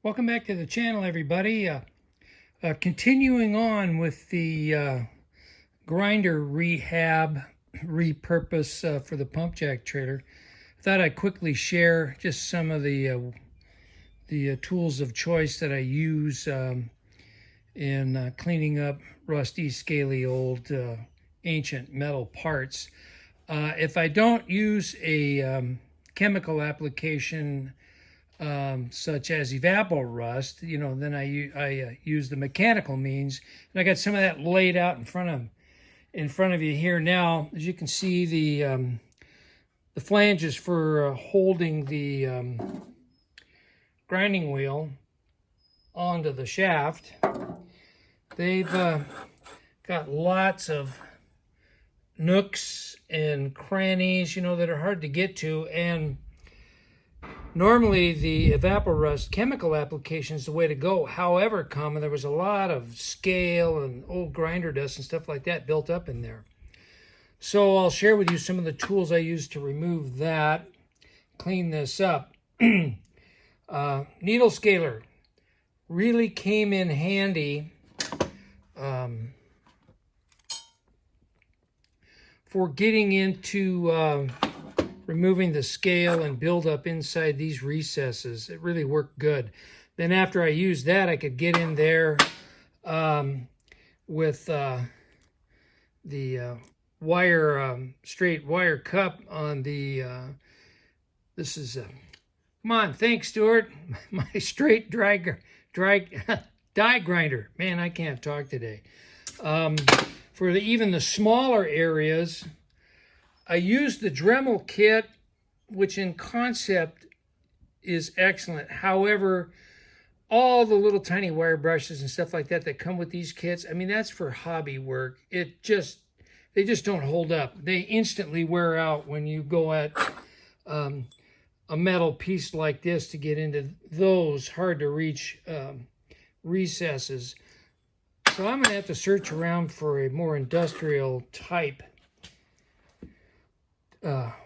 Welcome back to the channel, everybody. Continuing on with the grinder rehab, repurpose for the pump jack trailer. I thought I'd quickly share just some of the tools of choice that I use in cleaning up rusty, scaly, old, ancient metal parts. If I don't use a chemical application such as evapor rust, then I use the mechanical means, and I got some of that laid out in front of you here now. As you can see, the flanges for holding the grinding wheel onto the shaft, they've got lots of nooks and crannies, that are hard to get to, and normally the evapor rust chemical application is the way to go. However, there was a lot of scale and old grinder dust and stuff like that built up in there. So I'll share with you some of the tools I use to remove that, clean this up. Needle scaler really came in handy for getting into removing the scale and buildup inside these recesses. It really worked good. Then after I used that, I could get in there with the straight wire cup on the, this is, come on, thanks, Stuart, my straight die grinder. Man, I can't talk today. For even the smaller areas, I used the Dremel kit, which in concept is excellent. However, all the little tiny wire brushes and stuff like that that come with these kits, I mean, that's for hobby work. They just don't hold up. They instantly wear out when you go at a metal piece like this to get into those hard to reach recesses. So I'm gonna have to search around for a more industrial type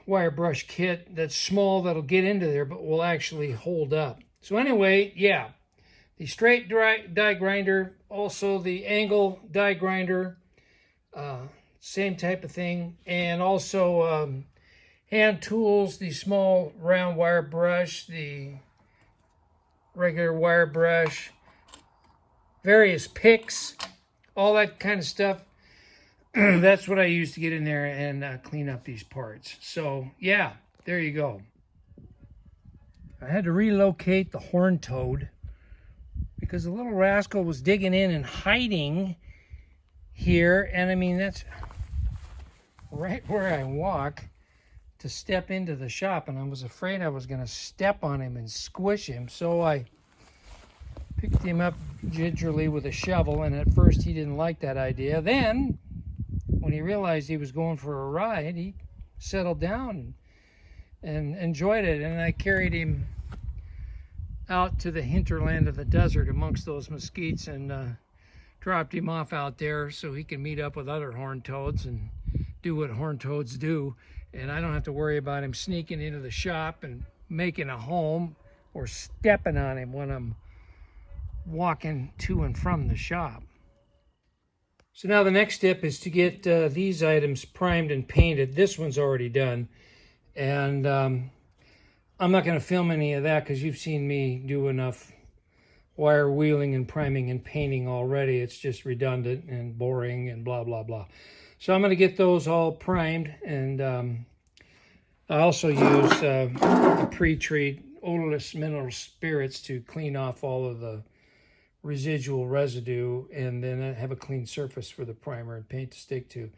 wire brush kit that's small, that'll get into there but will actually hold up. So anyway, yeah, the straight die grinder, also the angle die grinder, same type of thing, and also hand tools, the small round wire brush, the regular wire brush, various picks, all that kind of stuff. That's what I use to get in there and clean up these parts. So yeah, there you go. I had to relocate the horn toad because the little rascal was digging in and hiding here. And I mean, that's right where I walk to step into the shop, and I was afraid I was going to step on him and squish him. So I picked him up gingerly with a shovel, and at first he didn't like that idea. Then when he realized he was going for a ride, he settled down and enjoyed it. And I carried him out to the hinterland of the desert amongst those mesquites and dropped him off out there so he can meet up with other horned toads and do what horned toads do. And I don't have to worry about him sneaking into the shop and making a home or stepping on him when I'm walking to and from the shop. So now the next step is to get these items primed and painted. This one's already done, and I'm not going to film any of that because you've seen me do enough wire wheeling and priming and painting already. It's just redundant and boring and blah blah blah. So I'm going to get those all primed, and I also use a pre-treat odorless mineral spirits to clean off all of the residual residue, and then I have a clean surface for the primer and paint to stick to.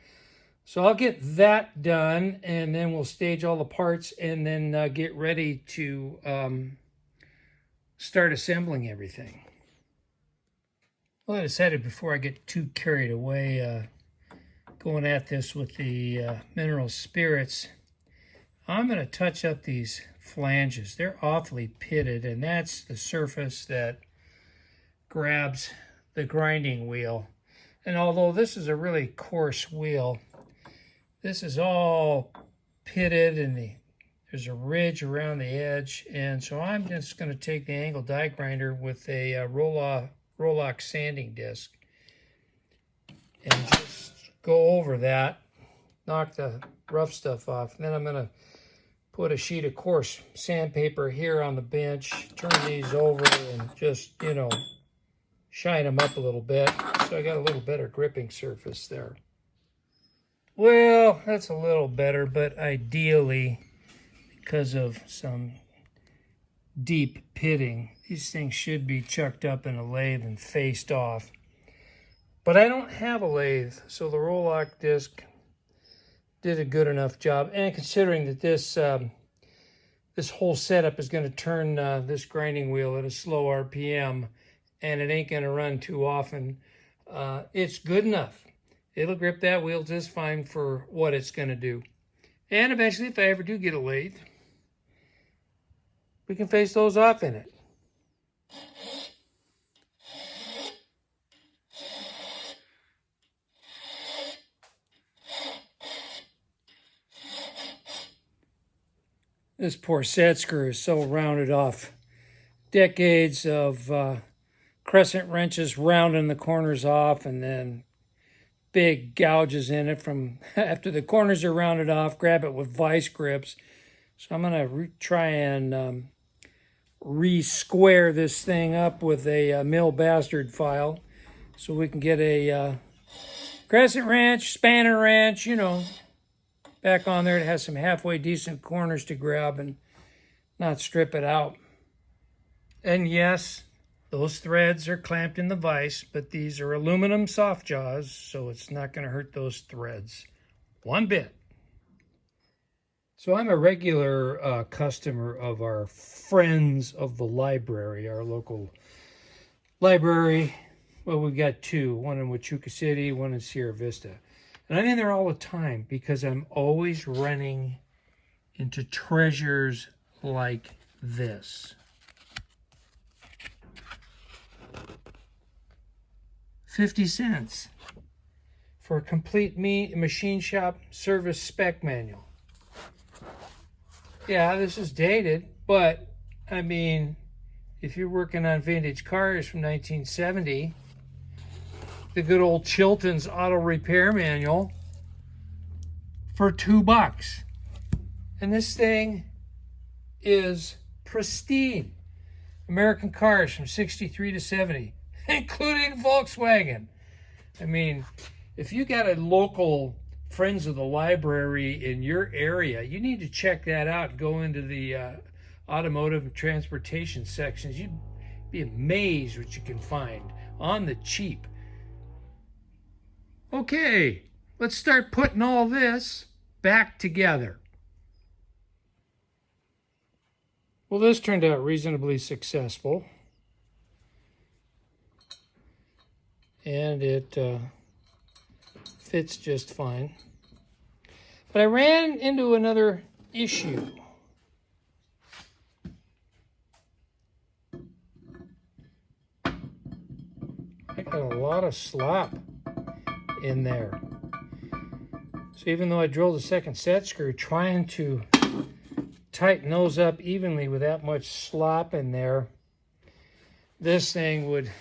So I'll get that done, and then we'll stage all the parts and then get ready to start assembling everything. Well, I decided before I get too carried away going at this with the mineral spirits, I'm going to touch up these flanges. They're awfully pitted, and that's the surface that grabs the grinding wheel. And although this is a really coarse wheel, this is all pitted, and there's a ridge around the edge, and so I'm just going to take the angle die grinder with a roll-lock sanding disc and just go over that, knock the rough stuff off. And then I'm going to put a sheet of coarse sandpaper here on the bench, turn these over, and just, you know, shine them up a little bit so I got a little better gripping surface there. Well, that's a little better, but ideally, because of some deep pitting, these things should be chucked up in a lathe and faced off. But I don't have a lathe, so the roll-lock disc did a good enough job. And considering that this whole setup is going to turn this grinding wheel at a slow RPM, and it ain't going to run too often, it's good enough. It'll grip that wheel just fine for what it's going to do. And eventually, if I ever do get a lathe, we can face those off in it. This poor set screw is so rounded off. Decades of crescent wrenches rounding the corners off, and then big gouges in it from after the corners are rounded off. Grab it with vice grips. So I'm going to try and re-square this thing up with a mill bastard file so we can get a crescent wrench, spanner wrench, you know, back on there. It has some halfway decent corners to grab and not strip it out. And yes, those threads are clamped in the vise, but these are aluminum soft jaws, so it's not going to hurt those threads one bit. So I'm a regular customer of our Friends of the Library, our local library. Well, we've got two, one in Huachuca City, one in Sierra Vista. And I'm in there all the time because I'm always running into treasures like this. 50 cents for a complete machine shop service spec manual. Yeah, this is dated, but I mean, if you're working on vintage cars from 1970, the good old Chilton's auto repair manual for $2. And this thing is pristine. American cars from 63 to 70. Including Volkswagen. I mean, if you got a local Friends of the Library in your area, you need to check that out. Go into the automotive and transportation sections. You'd be amazed what you can find on the cheap. Okay, let's start putting all this back together. Well, this turned out reasonably successful. And it fits just fine. But I ran into another issue. I got a lot of slop in there. So even though I drilled a second set screw, trying to tighten those up evenly with that much slop in there, this thing would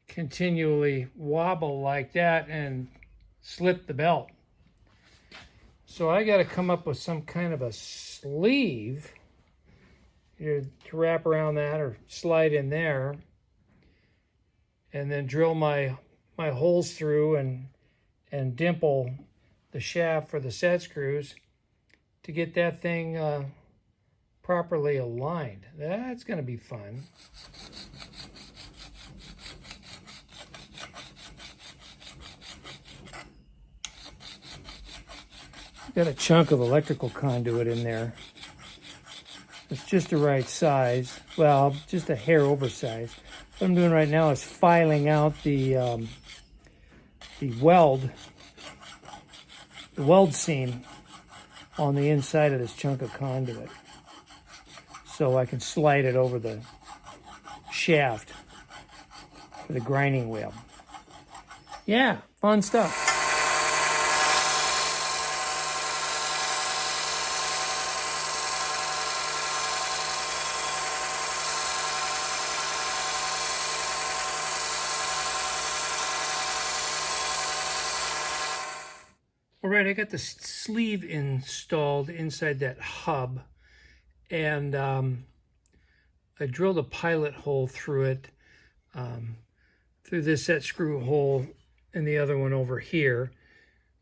continually wobble like that and slip the belt. So I got to come up with some kind of a sleeve either to wrap around that or slide in there, and then drill my holes through and dimple the shaft for the set screws to get that thing properly aligned. That's going to be fun. Got a chunk of electrical conduit in there. It's just the right size. Well, just a hair oversized. What I'm doing right now is filing out the weld seam on the inside of this chunk of conduit, so I can slide it over the shaft for the grinding wheel. Yeah, fun stuff. All right, I got the sleeve installed inside that hub, and I drilled a pilot hole through it, through this set screw hole and the other one over here,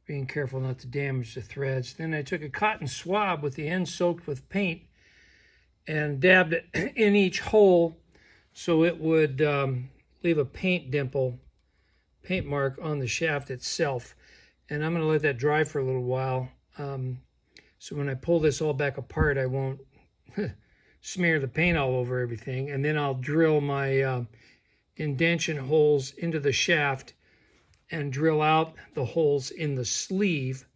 being careful not to damage the threads. Then I took a cotton swab with the end soaked with paint and dabbed it in each hole so it would leave a paint mark on the shaft itself. And I'm going to let that dry for a little while. So when I pull this all back apart, I won't smear the paint all over everything. And then I'll drill my indention holes into the shaft and drill out the holes in the sleeve.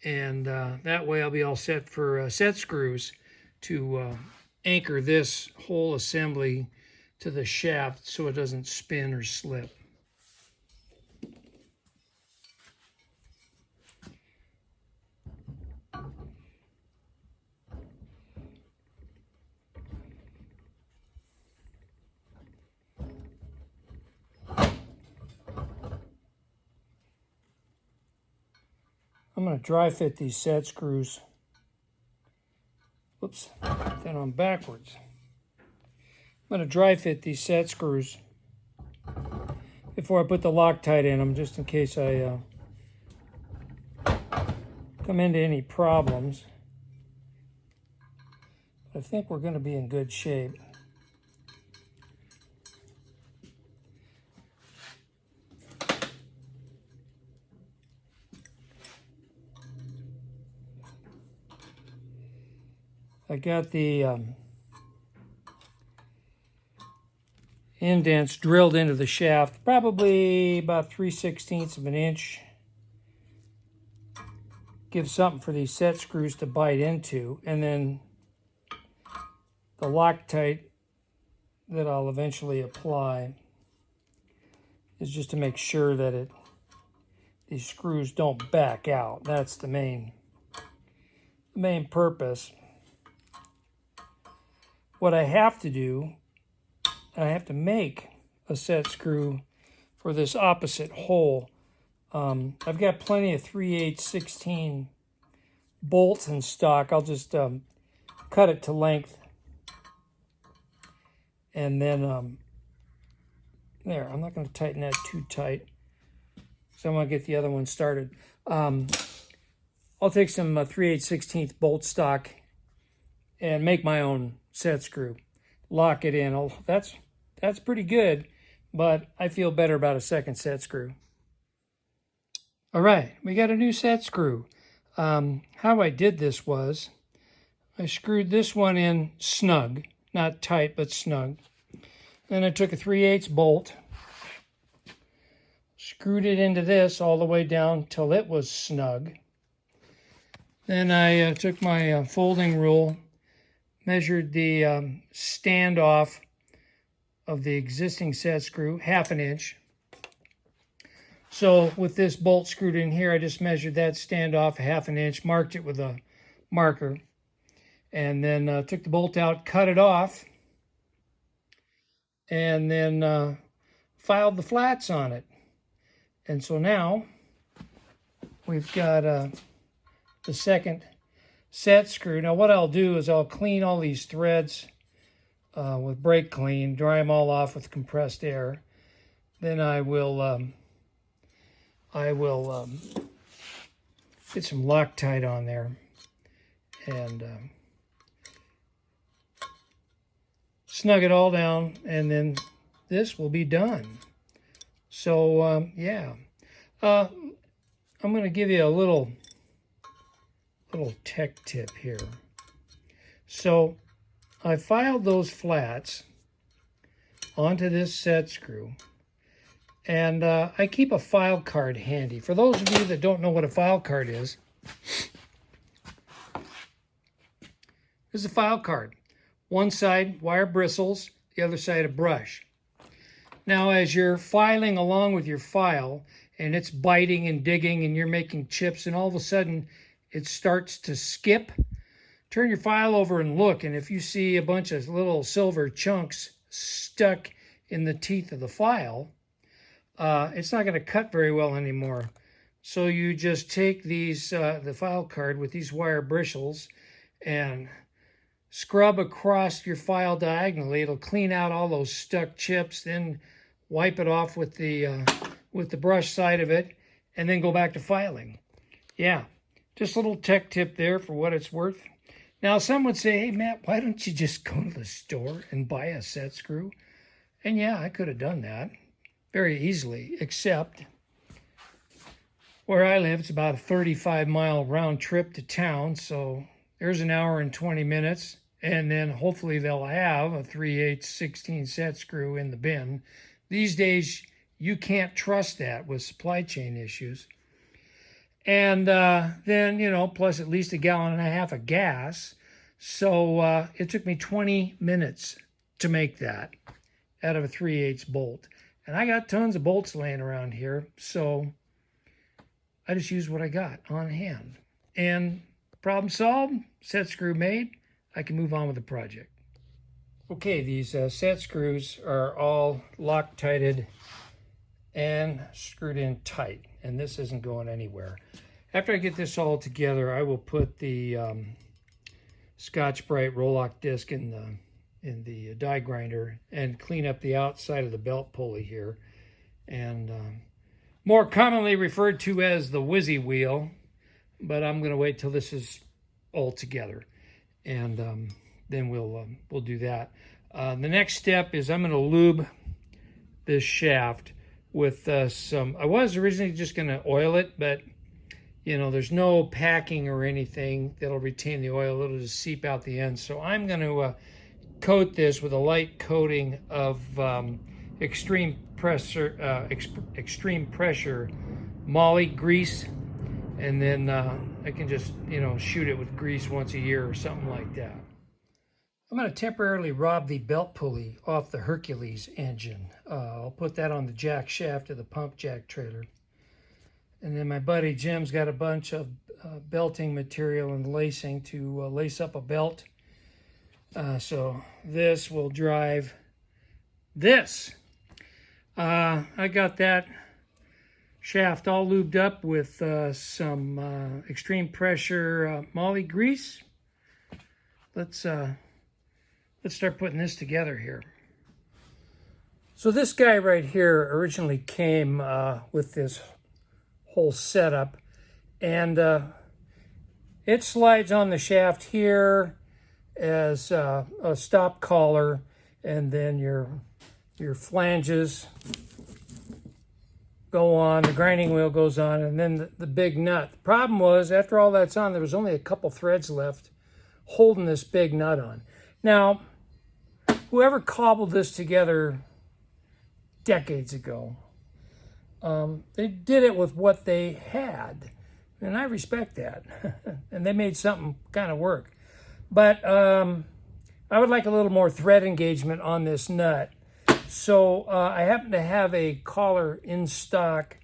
And that way I'll be all set for set screws to anchor this whole assembly to the shaft so it doesn't spin or slip. I'm going to dry fit these set screws. Whoops, then I'm backwards. I'm going to dry fit these set screws before I put the Loctite in them, just in case I come into any problems. I think we're going to be in good shape. I got the indents drilled into the shaft, probably about 3/16 of an inch. Give something for these set screws to bite into, and then the Loctite that I'll eventually apply is just to make sure that these screws don't back out. That's the main purpose. What I have to do, I have to make a set screw for this opposite hole. I've got plenty of 3/8/16 bolts in stock. I'll just cut it to length. And then, there, I'm not going to tighten that too tight, so I'm going to get the other one started. I'll take some 3/8/16 bolt stock and make my own set screw. Lock it in. That's pretty good, but I feel better about a second set screw. All right, we got a new set screw. How I did this was I screwed this one in snug, not tight, but snug. Then I took a 3/8 bolt, screwed it into this all the way down till it was snug. Then I took my folding rule, measured the standoff of the existing set screw, 1/2 inch. So with this bolt screwed in here, I just measured that standoff 1/2 inch, marked it with a marker, and then took the bolt out, cut it off, and then filed the flats on it. And so now we've got the second set screw. Now what I'll do is I'll clean all these threads with brake clean, dry them all off with compressed air. Then I will get some Loctite on there and snug it all down, and then this will be done. So yeah, I'm going to give you a little tech tip here. So I filed those flats onto this set screw, and I keep a file card handy. For those of you that don't know what a file card is, this is a file card. One side wire bristles, the other side a brush. Now as you're filing along with your file and it's biting and digging and you're making chips and all of a sudden it starts to skip, turn your file over and look, and if you see a bunch of little silver chunks stuck in the teeth of the file, it's not going to cut very well anymore. So you just take these, the file card with these wire bristles and scrub across your file diagonally. It'll clean out all those stuck chips, then wipe it off with the brush side of it, and then go back to filing. Yeah, just a little tech tip there for what it's worth. Now, some would say, hey, Matt, why don't you just go to the store and buy a set screw? And yeah, I could have done that very easily, except where I live, it's about a 35-mile round trip to town, so there's an hour and 20 minutes, and then hopefully they'll have a 3/8 16 set screw in the bin. These days, you can't trust that with supply chain issues. And then, you know, plus at least 1.5 gallons of gas. So it took me 20 minutes to make that out of a 3/8 bolt. And I got tons of bolts laying around here, so I just used what I got on hand. And problem solved, set screw made, I can move on with the project. Okay, these set screws are all Loctited and screwed in tight, and this isn't going anywhere. After I get this all together, I will put the Scotch-Brite roll-lock disc in the die grinder and clean up the outside of the belt pulley here, and more commonly referred to as the whizzy wheel, but I'm going to wait till this is all together, and then we'll do that. The next step is I'm going to lube this shaft with some. I was originally just going to oil it, but you know, there's no packing or anything that'll retain the oil. It'll just seep out the end. So I'm going to coat this with a light coating of extreme pressure moly grease, and then I can just, you know, shoot it with grease once a year or something like that. I'm going to temporarily rob the belt pulley off the Hercules engine. I'll put that on the jack shaft of the pump jack trailer. And then my buddy Jim's got a bunch of belting material and lacing to lace up a belt. So this will drive this. I got that shaft all lubed up with some extreme pressure moly grease. Let's start putting this together here. So this guy right here originally came with this whole setup, and it slides on the shaft here as a stop collar, and then your flanges go on, the grinding wheel goes on, and then the big nut. The problem was, after all that's on, there was only a couple threads left holding this big nut on. Now, whoever cobbled this together decades ago, they did it with what they had, and I respect that. And they made something kind of work. But I would like a little more thread engagement on this nut. So I happen to have a collar in stock,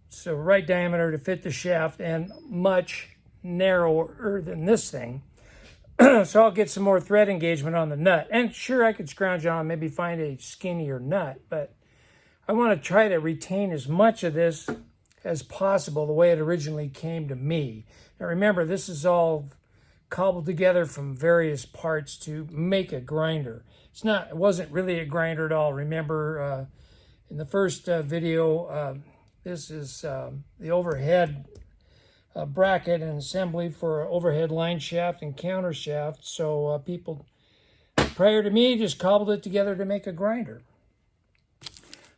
so right diameter to fit the shaft and much narrower than this thing. So I'll get some more thread engagement on the nut. And sure, I could scrounge on, maybe find a skinnier nut, but I want to try to retain as much of this as possible the way it originally came to me. Now remember, this is all cobbled together from various parts to make a grinder. It wasn't really a grinder at all. Remember, in the first video, this is the overhead bracket and assembly for overhead line shaft and counter shaft. So people prior to me just cobbled it together to make a grinder.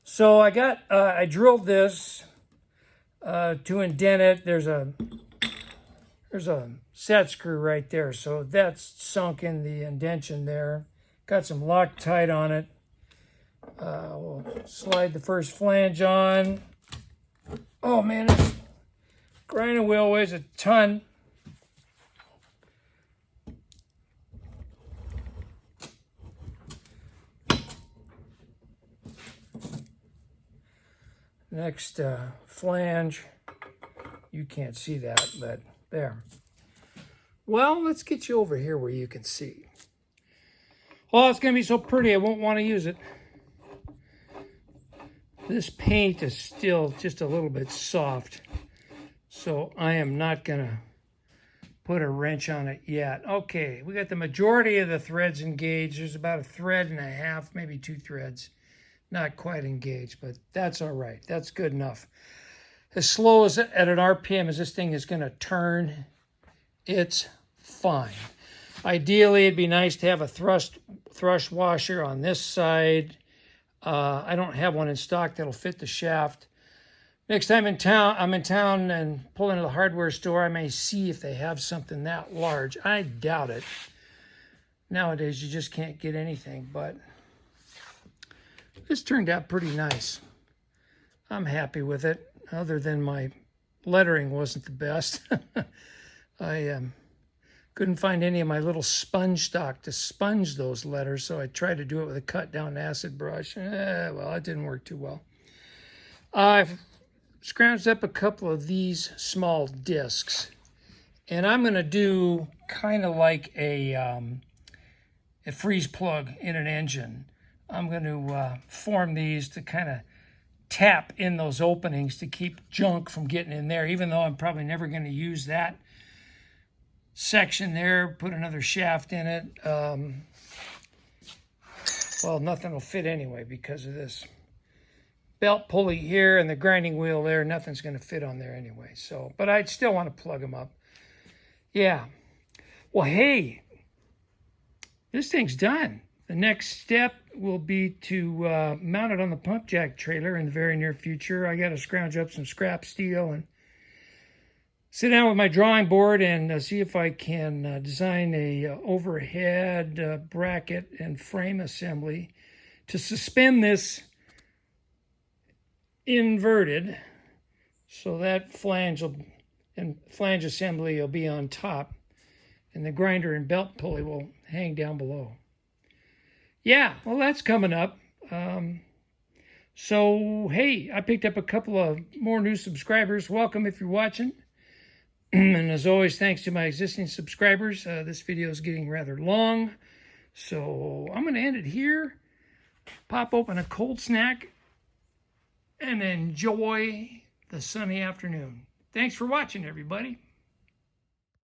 So I drilled this to indent it. There's a set screw right there, so that's sunk in the indention there. Got some Loctite on it. We'll slide the first flange on. Oh man, this grinding wheel weighs a ton. Next flange, you can't see that, but there. Well, let's get you over here where you can see. Oh, it's going to be so pretty, I won't want to use it. This paint is still just a little bit soft. So I am not going to put a wrench on it yet. Okay, we got the majority of the threads engaged. There's about a thread and a half, maybe 2 threads. Not quite engaged, but that's all right. That's good enough. As slow as at an RPM as this thing is going to turn, it's fine. Ideally, it'd be nice to have a thrush washer on this side. I don't have one in stock that'll fit the shaft. Next time I'm in town and pull into the hardware store, I may see if they have something that large. I doubt it. Nowadays, you just can't get anything, but this turned out pretty nice. I'm happy with it, other than my lettering wasn't the best. I couldn't find any of my little sponge stock to sponge those letters, so I tried to do it with a cut-down acid brush. Well, it didn't work too well. I've scrounged up a couple of these small discs, and I'm going to do kind of like a freeze plug in an engine. I'm going to form these to kind of tap in those openings to keep junk from getting in there, even though I'm probably never going to use that section there. Put another shaft in it. Well, nothing will fit anyway because of this belt pulley here and the grinding wheel there. Nothing's going to fit on there anyway. So, but I'd still want to plug them up. Yeah. Well, hey, this thing's done. The next step will be to mount it on the pump jack trailer in the very near future. I got to scrounge up some scrap steel and sit down with my drawing board and see if I can design a overhead bracket and frame assembly to suspend this inverted, so that flange assembly will be on top and the grinder and belt pulley will hang down below. Yeah, well, that's coming up. So, hey, I picked up a couple of more new subscribers. Welcome if you're watching. And as always, thanks to my existing subscribers. This video is getting rather long, so I'm going to end it here. Pop open a cold snack and enjoy the sunny afternoon. Thanks for watching, everybody.